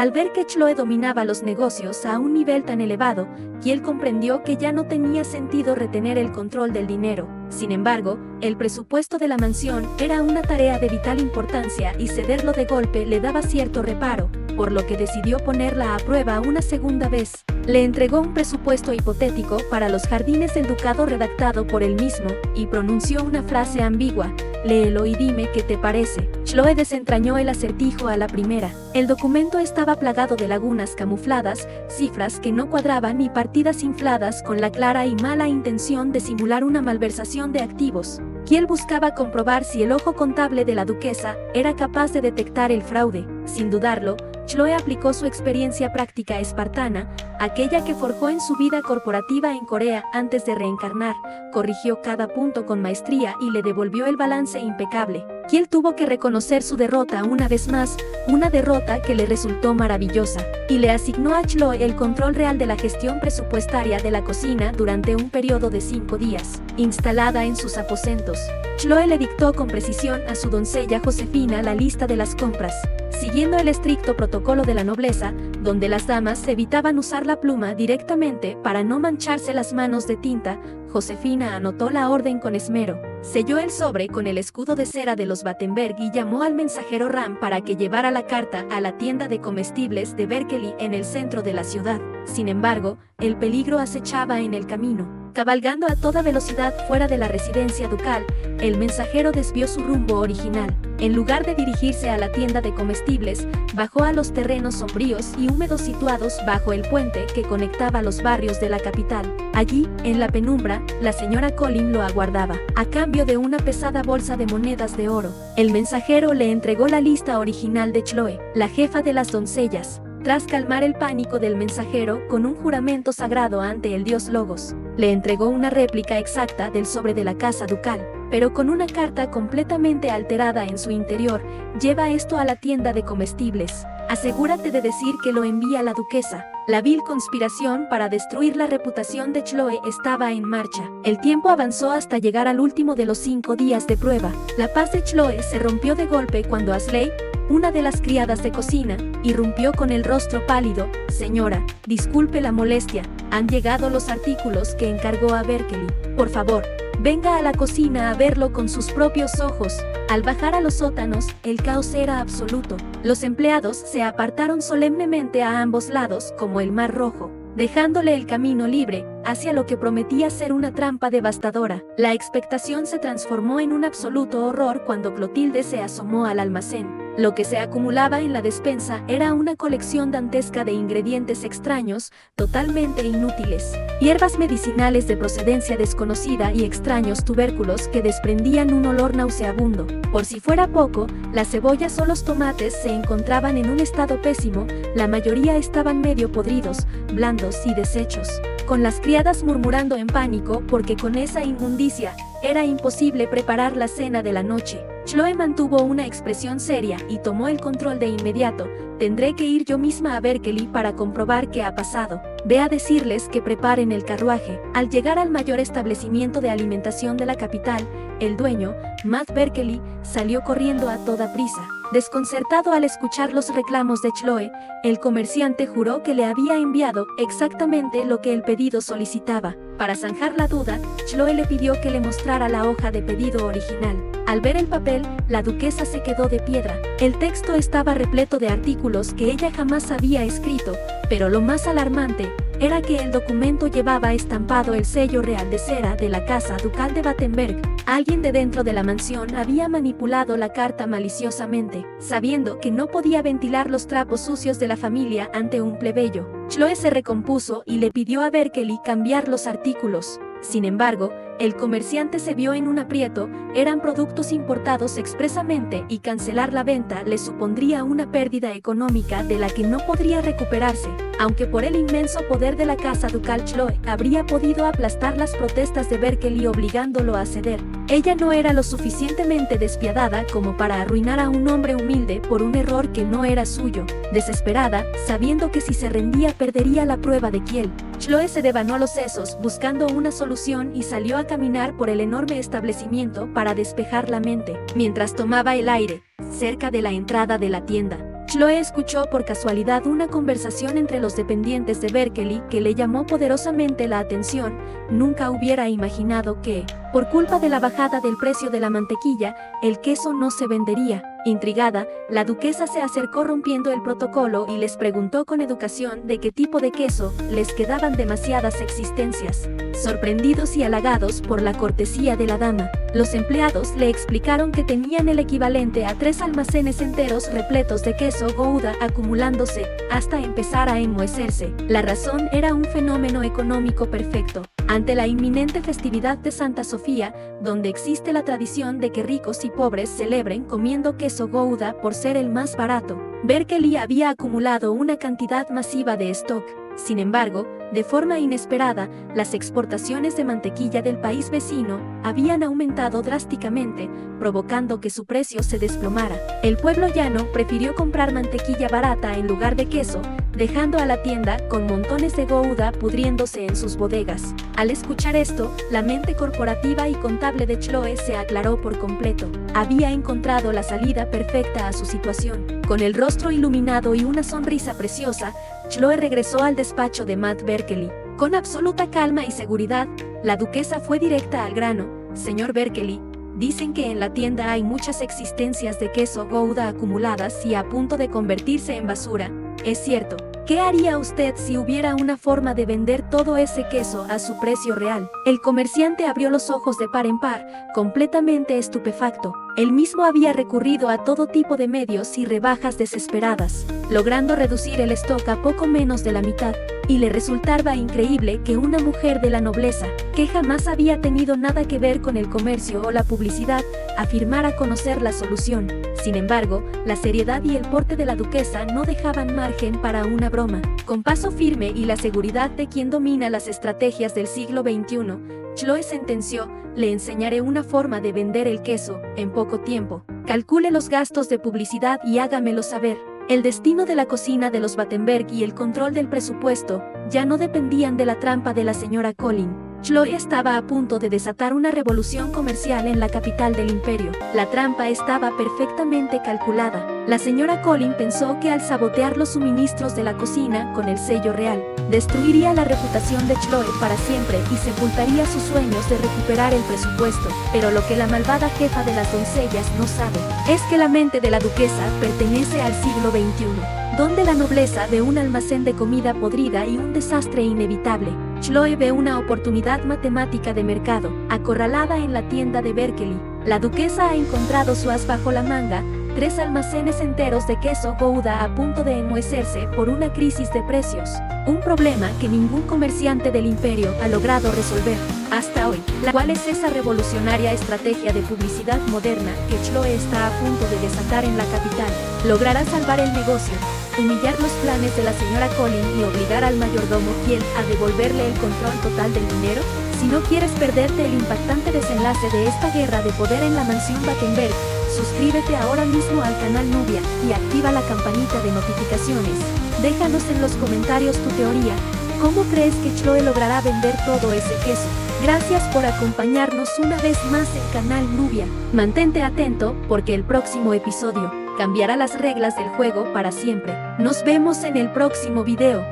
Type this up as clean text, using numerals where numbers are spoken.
Al ver que Chloe dominaba los negocios a un nivel tan elevado, Kiel comprendió que ya no tenía sentido retener el control del dinero. Sin embargo, el presupuesto de la mansión era una tarea de vital importancia y cederlo de golpe le daba cierto reparo, por lo que decidió ponerla a prueba una segunda vez. Le entregó un presupuesto hipotético para los jardines del ducado redactado por él mismo, y pronunció una frase ambigua: léelo y dime qué te parece. Chloe desentrañó el acertijo a la primera. El documento estaba plagado de lagunas camufladas, cifras que no cuadraban y partidas infladas con la clara y mala intención de simular una malversación de activos. Kiel buscaba comprobar si el ojo contable de la duquesa era capaz de detectar el fraude. Sin dudarlo, Chloe aplicó su experiencia práctica espartana, aquella que forjó en su vida corporativa en Corea antes de reencarnar, corrigió cada punto con maestría y le devolvió el balance impecable. Kiel tuvo que reconocer su derrota una vez más, una derrota que le resultó maravillosa, y le asignó a Chloe el control real de la gestión presupuestaria de la cocina durante un periodo de 5 días. Instalada en sus aposentos, Chloe le dictó con precisión a su doncella Josefina la lista de las compras. Siguiendo el estricto protocolo de la nobleza, donde las damas evitaban usar la pluma directamente para no mancharse las manos de tinta, Josefina anotó la orden con esmero. Selló el sobre con el escudo de cera de los Battenberg y llamó al mensajero Ram para que llevara la carta a la tienda de comestibles de Berkeley en el centro de la ciudad. Sin embargo, el peligro acechaba en el camino. Cabalgando a toda velocidad fuera de la residencia ducal, el mensajero desvió su rumbo original. En lugar de dirigirse a la tienda de comestibles, bajó a los terrenos sombríos y húmedos situados bajo el puente que conectaba los barrios de la capital. Allí, en la penumbra, la señora Colin lo aguardaba. A cambio de una pesada bolsa de monedas de oro, el mensajero le entregó la lista original de Chloe, la jefa de las doncellas. Tras calmar el pánico del mensajero con un juramento sagrado ante el dios Logos, le entregó una réplica exacta del sobre de la casa ducal, pero con una carta completamente alterada en su interior. Lleva esto a la tienda de comestibles. Asegúrate de decir que lo envía la duquesa. La vil conspiración para destruir la reputación de Chloe estaba en marcha. El tiempo avanzó hasta llegar al último de los 5 días de prueba. La paz de Chloe se rompió de golpe cuando Ashley, una de las criadas de cocina, irrumpió con el rostro pálido. Señora, disculpe la molestia, han llegado los artículos que encargó a Berkeley. Por favor, venga a la cocina a verlo con sus propios ojos. Al bajar a los sótanos, el caos era absoluto. Los empleados se apartaron solemnemente a ambos lados como el Mar Rojo, dejándole el camino libre hacia lo que prometía ser una trampa devastadora. La expectación se transformó en un absoluto horror cuando Clotilde se asomó al almacén. Lo que se acumulaba en la despensa era una colección dantesca de ingredientes extraños, totalmente inútiles. Hierbas medicinales de procedencia desconocida y extraños tubérculos que desprendían un olor nauseabundo. Por si fuera poco, las cebollas o los tomates se encontraban en un estado pésimo, la mayoría estaban medio podridos, blandos y deshechos, con las criadas murmurando en pánico porque con esa inmundicia era imposible preparar la cena de la noche. Chloe mantuvo una expresión seria y tomó el control de inmediato. Tendré que ir yo misma a Berkeley para comprobar qué ha pasado. Ve a decirles que preparen el carruaje. Al llegar al mayor establecimiento de alimentación de la capital, el dueño, Matt Berkeley, salió corriendo a toda prisa. Desconcertado al escuchar los reclamos de Chloe, el comerciante juró que le había enviado exactamente lo que el pedido solicitaba. Para zanjar la duda, Chloe le pidió que le mostrara la hoja de pedido original. Al ver el papel, la duquesa se quedó de piedra. El texto estaba repleto de artículos que ella jamás había escrito, pero lo más alarmante era que el documento llevaba estampado el sello real de cera de la casa ducal de Battenberg. Alguien de dentro de la mansión había manipulado la carta maliciosamente, sabiendo que no podía ventilar los trapos sucios de la familia ante un plebeyo. Chloe se recompuso y le pidió a Berkeley cambiar los artículos. Sin embargo, el comerciante se vio en un aprieto. Eran productos importados expresamente y cancelar la venta le supondría una pérdida económica de la que no podría recuperarse. Aunque por el inmenso poder de la casa ducal Chloe habría podido aplastar las protestas de Berkeley obligándolo a ceder, ella no era lo suficientemente despiadada como para arruinar a un hombre humilde por un error que no era suyo. Desesperada, sabiendo que si se rendía perdería la prueba de Kiel, Chloe se devanó los sesos buscando una solución y salió a caminar por el enorme establecimiento para despejar la mente. Mientras tomaba el aire, cerca de la entrada de la tienda, Chloe escuchó por casualidad una conversación entre los dependientes de Berkeley que le llamó poderosamente la atención. Nunca hubiera imaginado que, por culpa de la bajada del precio de la mantequilla, el queso no se vendería. Intrigada, la duquesa se acercó rompiendo el protocolo y les preguntó con educación de qué tipo de queso. Les quedaban demasiadas existencias. Sorprendidos y halagados por la cortesía de la dama, los empleados le explicaron que tenían el equivalente a 3 almacenes enteros repletos de queso Gouda acumulándose hasta empezar a enmohecerse. La razón era un fenómeno económico perfecto. Ante la inminente festividad de Santa Sofía, donde existe la tradición de que ricos y pobres celebren comiendo queso Gouda por ser el más barato, Berkeley había acumulado una cantidad masiva de stock. Sin embargo, de forma inesperada, las exportaciones de mantequilla del país vecino habían aumentado drásticamente, provocando que su precio se desplomara. El pueblo llano prefirió comprar mantequilla barata en lugar de queso, dejando a la tienda con montones de Gouda pudriéndose en sus bodegas. Al escuchar esto, la mente corporativa y contable de Chloe se aclaró por completo. Había encontrado la salida perfecta a su situación. Con el rostro iluminado y una sonrisa preciosa, Chloe regresó al despacho de Matt Berkeley. Con absoluta calma y seguridad, la duquesa fue directa al grano. Señor Berkeley, dicen que en la tienda hay muchas existencias de queso Gouda acumuladas y a punto de convertirse en basura. ¿Es cierto? ¿Qué haría usted si hubiera una forma de vender todo ese queso a su precio real? El comerciante abrió los ojos de par en par, completamente estupefacto. Él mismo había recurrido a todo tipo de medios y rebajas desesperadas, logrando reducir el stock a poco menos de la mitad, y le resultaba increíble que una mujer de la nobleza, que jamás había tenido nada que ver con el comercio o la publicidad, afirmara conocer la solución. Sin embargo, la seriedad y el porte de la duquesa no dejaban margen para una broma. Con paso firme y la seguridad de quien domina las estrategias del siglo XXI, Chloe sentenció: le enseñaré una forma de vender el queso en poco tiempo. Calcule los gastos de publicidad y hágamelo saber. El destino de la cocina de los Battenberg y el control del presupuesto ya no dependían de la trampa de la señora Collin. Chloe estaba a punto de desatar una revolución comercial en la capital del imperio. La trampa estaba perfectamente calculada. La señora Collin pensó que al sabotear los suministros de la cocina con el sello real, destruiría la reputación de Chloe para siempre y sepultaría sus sueños de recuperar el presupuesto. Pero lo que la malvada jefa de las doncellas no sabe es que la mente de la duquesa pertenece al siglo XXI, donde la nobleza ve un almacén de comida podrida y un desastre inevitable. Chloe ve una oportunidad matemática de mercado. Acorralada en la tienda de Berkeley, la duquesa ha encontrado su as bajo la manga: 3 almacenes enteros de queso Gouda a punto de enmohecerse por una crisis de precios. Un problema que ningún comerciante del imperio ha logrado resolver hasta hoy. ¿Cuál es esa revolucionaria estrategia de publicidad moderna que Chloe está a punto de desatar en la capital? ¿Logrará salvar el negocio, humillar los planes de la señora Collin y obligar al mayordomo fiel a devolverle el control total del dinero? Si no quieres perderte el impactante desenlace de esta guerra de poder en la mansión Battenberg, suscríbete ahora mismo al canal Nubia y activa la campanita de notificaciones. Déjanos en los comentarios tu teoría. ¿Cómo crees que Chloe logrará vender todo ese queso? Gracias por acompañarnos una vez más en Canal Nubia. Mantente atento porque el próximo episodio cambiará las reglas del juego para siempre. Nos vemos en el próximo video.